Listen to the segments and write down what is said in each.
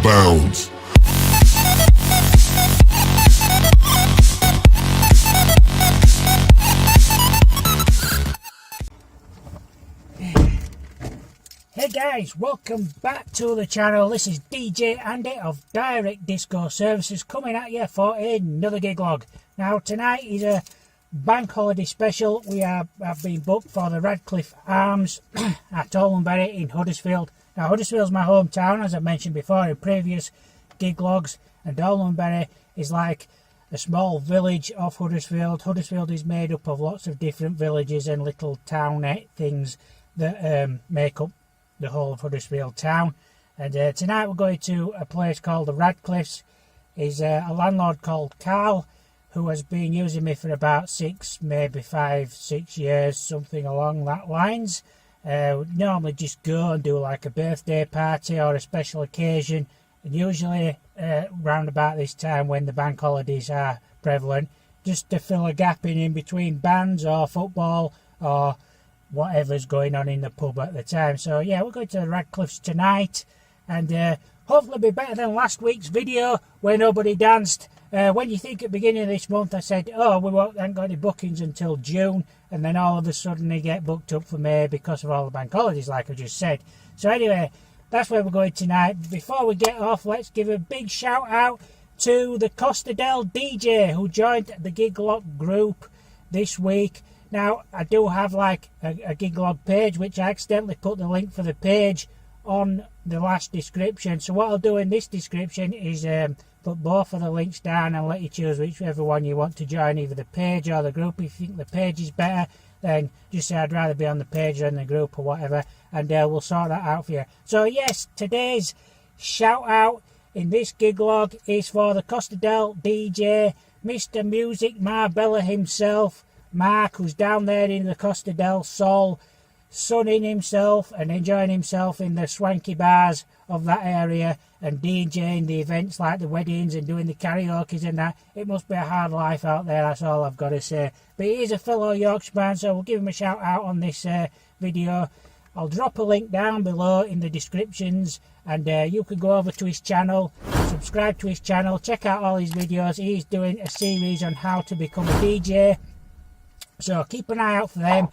bounds. Hey guys, welcome back to the channel. This is DJ Andy of Direct Disco Services coming at you for another gig log. Now tonight is a bank holiday special. We have been booked for the Radcliffe Arms at Almondbury in Huddersfield. Now Huddersfield's my hometown, as I mentioned before in previous gig logs, and Almondbury is like a small village of Huddersfield. Huddersfield is made up of lots of different villages and little townette things that make up the whole of Huddersfield town. And tonight we're going to a place called the Radcliffes. He's a landlord called Carl, who has been using me for about 6, maybe 5, 6 years, something along that lines. Normally just go and do like a birthday party or a special occasion, and usually round about this time when the bank holidays are prevalent, just to fill a gap in between bands or football or whatever's going on in the pub at the time. So yeah, we're going to the Radcliffes tonight, and hopefully be better than last week's video where nobody danced. When you think at the beginning of this month I said, oh, we haven't got any bookings until June, and then all of a sudden they get booked up for May because of all the bank holidays, like I just said. So anyway, that's where we're going tonight. Before we get off, let's give a big shout out to the Costa DJ who joined the gig log group this week. Now, I do have like a gig log page, which I accidentally put the link for the page on the last description. So what I'll do in this description is put both of the links down and let you choose whichever one you want to join, either the page or the group. If you think the page is better, then just say I'd rather be on the page or in the group or whatever, and we'll sort that out for you. So yes, today's shout out in this gig log is for the Costa DJ, Mr. Music Marbella himself, Mark, who's down there in the Costa del Sol, sunning himself and enjoying himself in the swanky bars of that area and DJing the events like the weddings and doing the karaoke and that. It must be a hard life out there, that's all I've got to say. But he is a fellow Yorkshireman, so we'll give him a shout out on this video. I'll drop a link down below in the descriptions, and you can go over to his channel, subscribe to his channel, check out all his videos. He's doing a series on how to become a DJ. So keep an eye out for them.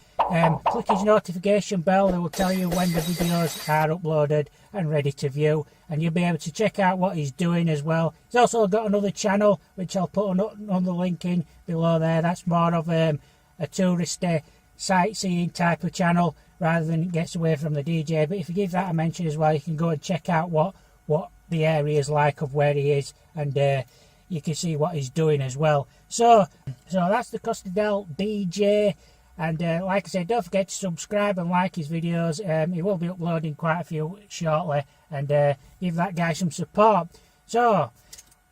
Click his notification bell, they will tell you when the videos are uploaded and ready to view, and you'll be able to check out what he's doing as well. He's also got another channel which I'll put on the link in below there. That's more of a touristy sightseeing type of channel rather than it gets away from the DJ. But if you give that a mention as well, you can go and check out what the area is like of where he is, and you can see what he's doing as well. So that's the Costa DJ, and like I said, don't forget to subscribe and like his videos. He will be uploading quite a few shortly, and give that guy some support. So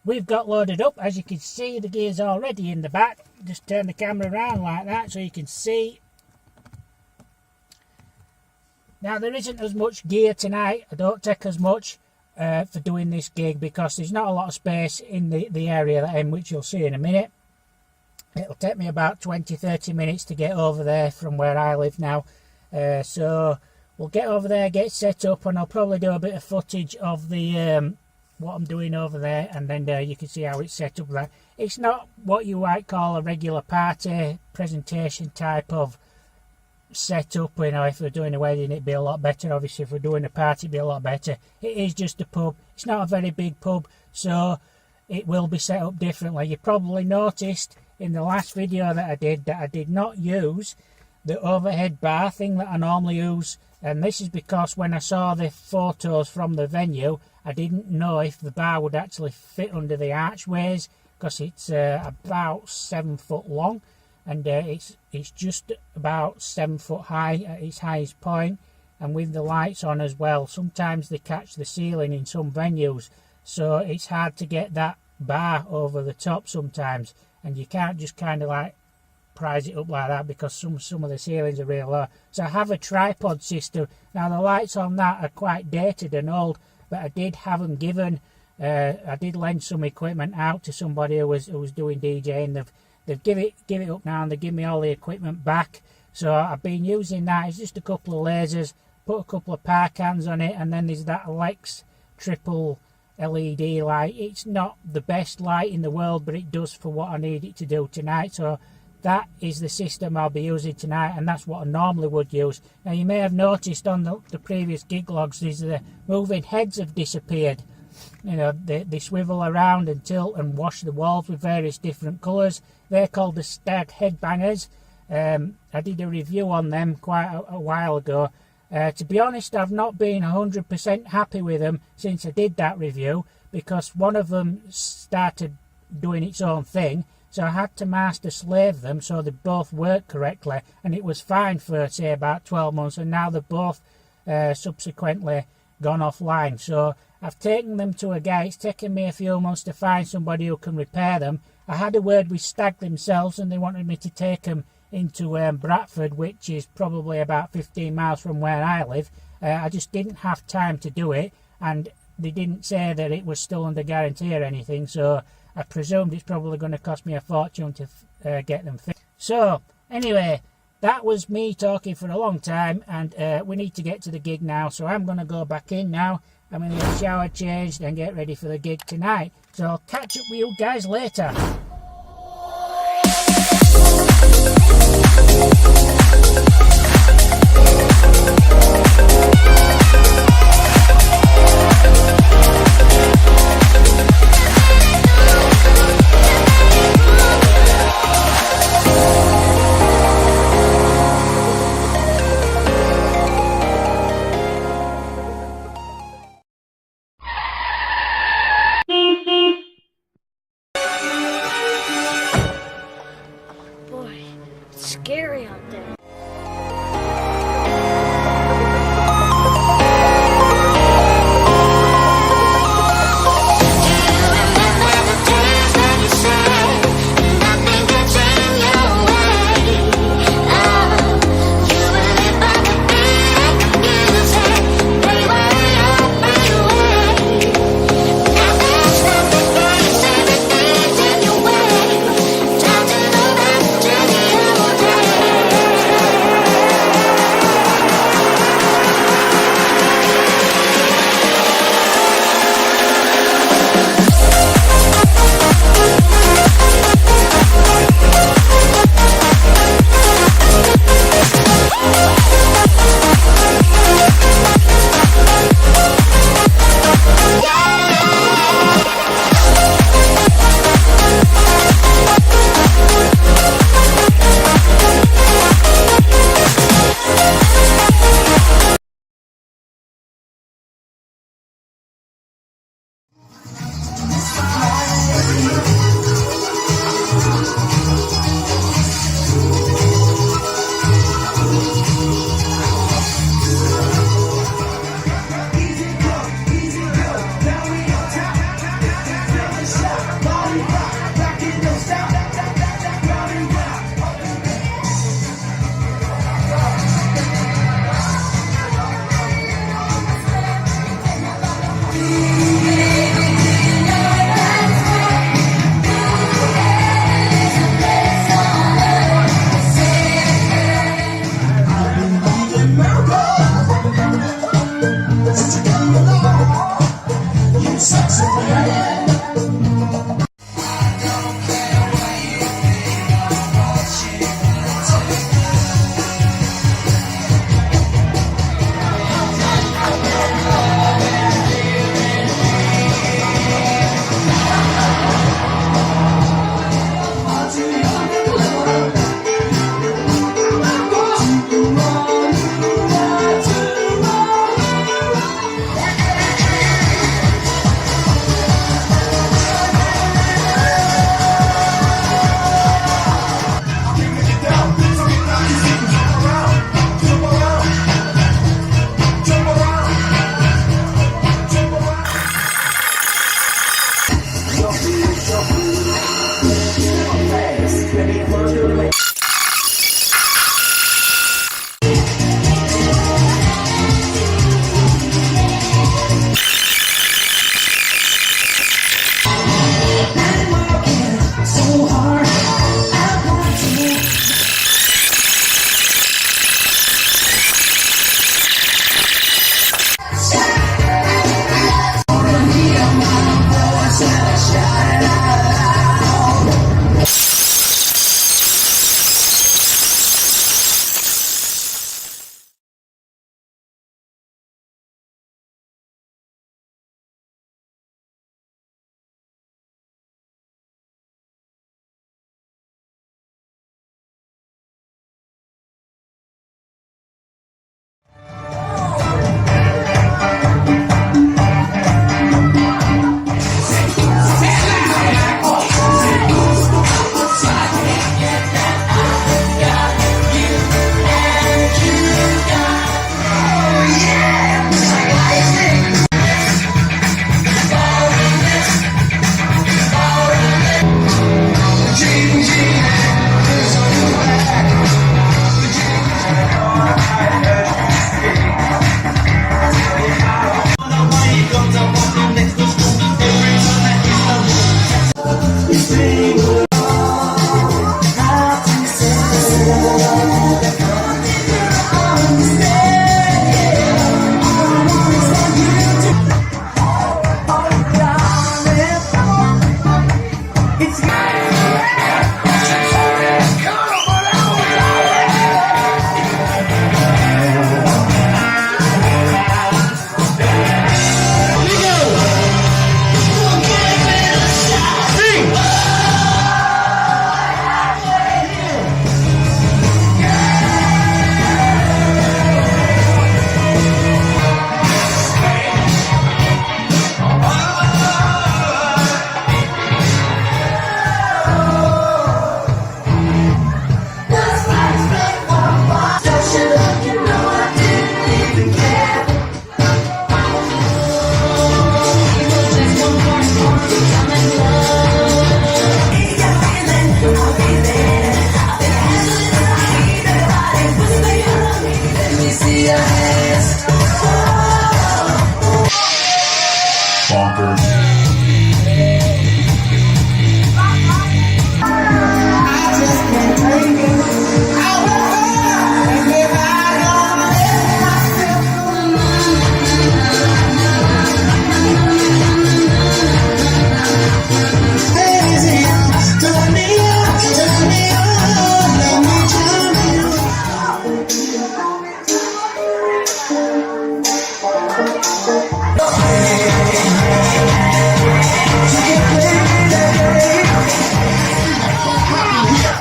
we've got loaded up, as you can see the gear's already in the back. Just turn the camera around like that so you can see. Now there isn't as much gear tonight, I don't take as much for doing this gig because there's not a lot of space in the area that I'm in, which you'll see in a minute. It'll take me about 20-30 minutes to get over there from where I live now. So we'll get over there, get set up, and I'll probably do a bit of footage of the what I'm doing over there, and then you can see how it's set up there. It's not what you might call a regular party presentation type of setup. You know, if we're doing a wedding it'd be a lot better. Obviously if we're doing a party it'd be a lot better. It is just a pub. It's not a very big pub, so it will be set up differently. You probably noticed in the last video that I did not use the overhead bar thing that I normally use, and this is because when I saw the photos from the venue I didn't know if the bar would actually fit under the archways, because it's about 7 foot long, and it's just about 7 foot high at its highest point, and with the lights on as well. Sometimes they catch the ceiling in some venues, so it's hard to get that bar over the top sometimes, and you can't just kind of like prise it up like that because some of the ceilings are real low. So I have a tripod system. Now the lights on that are quite dated and old, but I did have them given. I did lend some equipment out to somebody who was doing DJing. They've give it up now, and they give me all the equipment back. So I've been using that. It's just a couple of lasers, put a couple of power cans on it, and then there's that Lex triple LED light. It's not the best light in the world, but it does for what I need it to do tonight. So that is the system I'll be using tonight, and that's what I normally would use. Now you may have noticed on the previous gig logs, the moving heads have disappeared. You know, they swivel around and tilt and wash the walls with various different colours. They're called the Stag headbangers. I did a review on them quite a while ago. To be honest, I've not been 100% happy with them since I did that review, because one of them started doing its own thing, so I had to master slave them so they both worked correctly, and it was fine for, say, about 12 months, and now they've both subsequently gone offline. So I've taken them to a guy. It's taken me a few months to find somebody who can repair them. I had a word with Stag themselves, and they wanted me to take them into Bradford, which is probably about 15 miles from where I live. I just didn't have time to do it, and they didn't say that it was still under guarantee or anything, so I presumed it's probably going to cost me a fortune to get them fixed. So anyway, that was me talking for a long time, and we need to get to the gig now, so I'm going to go back in now. I'm going to get a shower changed and get ready for the gig tonight. So I'll catch up with you guys later. Boy, it's scary out there.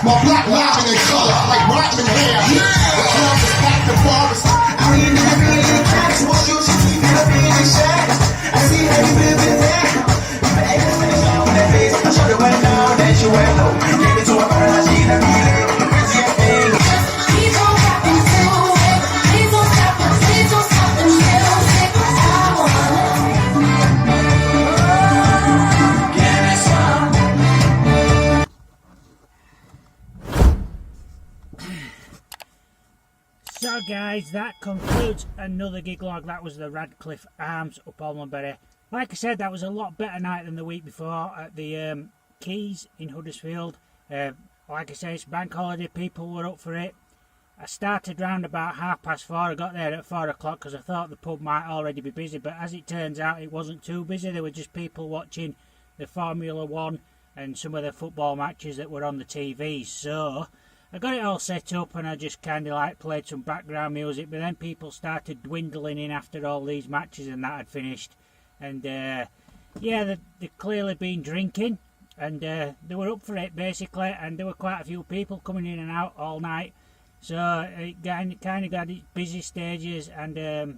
My black line in color, like Rodman hair. The clubs is packed the bars. I mean, the cats, what you should keep it up in the shack. I see how you live in there. You been acting funny on that face. I showed it went down, then she went low. Gave it to her, and she let me live the craziest thing. Please don't stop the music. Please don't stop the music. I wanna give me some. So guys, that concludes another gig log. That was the Radcliffe Arms up Almondbury. Like I said, that was a lot better night than the week before at the Keys in Huddersfield. Like I said, it's bank holiday, people were up for it. I started round about 4:30. I got there at 4 o'clock because I thought the pub might already be busy, but as it turns out it wasn't too busy. There were just people watching the Formula 1 and some of the football matches that were on the TV. So I got it all set up and I just kind of like played some background music, but then people started dwindling in after all these matches and that had finished. And yeah, they'd clearly been drinking and they were up for it basically, and there were quite a few people coming in and out all night. So it kind of got its busy stages and a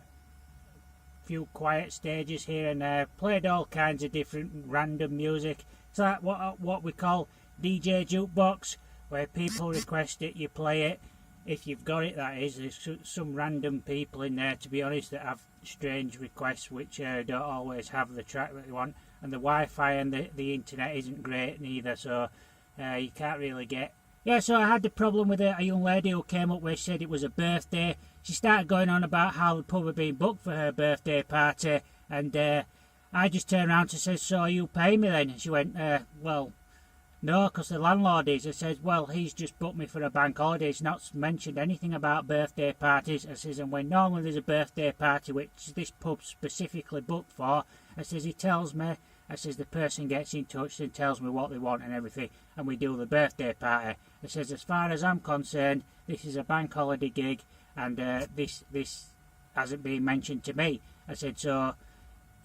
few quiet stages here and there. Played all kinds of different random music. It's like what we call DJ jukebox, where people request it, you play it. If you've got it, that is. There's some random people in there, to be honest, that have strange requests which don't always have the track that they want. And the Wi-Fi and the internet isn't great neither, so you can't really get... Yeah, so I had the problem with a young lady who came up where she said it was a birthday. She started going on about how the pub had been booked for her birthday party, and I just turned around and said, so you pay me then? And she went, well... No, because the landlord is. I says, well, he's just booked me for a bank holiday. He's not mentioned anything about birthday parties. I says, and when normally there's a birthday party, which this pub specifically booked for, I says, he tells me, I says, the person gets in touch and tells me what they want and everything, and we do the birthday party. I says, as far as I'm concerned, this is a bank holiday gig, and this hasn't been mentioned to me. I said, so...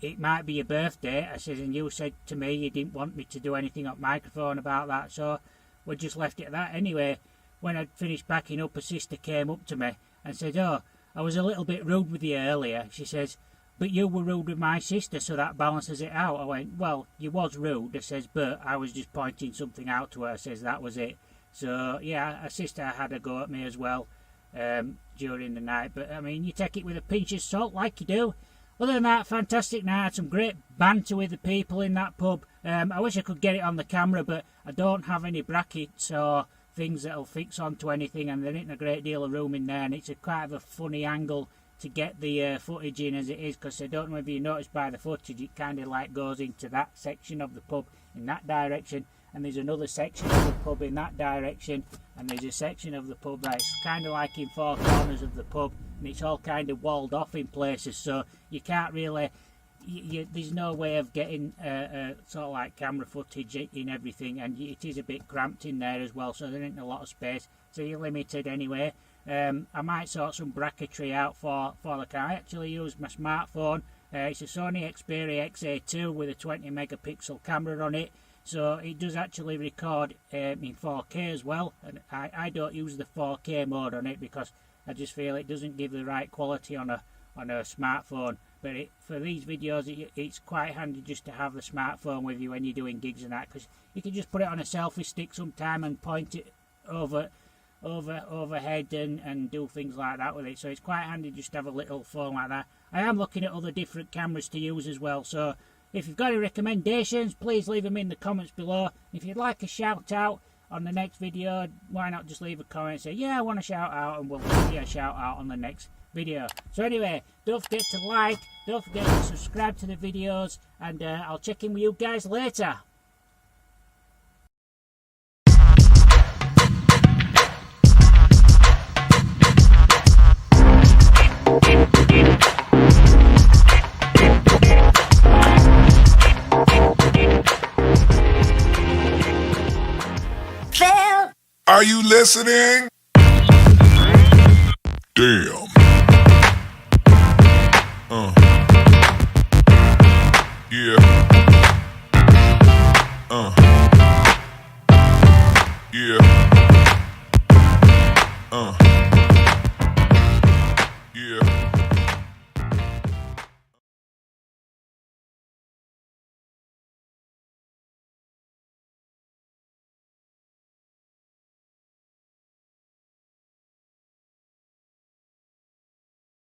it might be your birthday. I said, and you said to me you didn't want me to do anything on microphone about that, so we just left it at that. Anyway, when I'd finished backing up, a sister came up to me and said, oh, I was a little bit rude with you earlier. She says, but you were rude with my sister, so that balances it out. I went, well, you was rude. I says, but I was just pointing something out to her. I says, that was it. So, yeah, a sister had a go at me as well during the night. But, I mean, you take it with a pinch of salt like you do. Other than that, fantastic night. Had some great banter with the people in that pub. I wish I could get it on the camera, but I don't have any brackets or things that'll fix onto anything, and there isn't a great deal of room in there, and it's quite of a funny angle to get the footage in as it is, because I don't know if you noticed by the footage, it kind of like goes into that section of the pub in that direction, and there's another section of the pub in that direction, and there's a section of the pub that's kind of like in four corners of the pub, and it's all kind of walled off in places, so you can't really, there's no way of getting sort of like camera footage in everything, and it is a bit cramped in there as well, so there isn't a lot of space, so you're limited anyway. I might sort some bracketry out for the car. I actually use my smartphone. It's a Sony Xperia XA2 with a 20 megapixel camera on it, so it does actually record in 4K as well, and I don't use the 4K mode on it because I just feel it doesn't give the right quality on a smartphone. But for these videos, it's quite handy just to have the smartphone with you when you're doing gigs and that, because you can just put it on a selfie stick sometime and point it overhead and do things like that with it. So it's quite handy just to have a little phone like that. I am looking at other different cameras to use as well, so if you've got any recommendations, please leave them in the comments below. If you'd like a shout out on the next video, why not just leave a comment and say, yeah, I want a shout out, and we'll give you a shout out on the next video. So anyway, don't forget to like, don't forget to subscribe to the videos, and I'll check in with you guys later. Are you listening? Damn.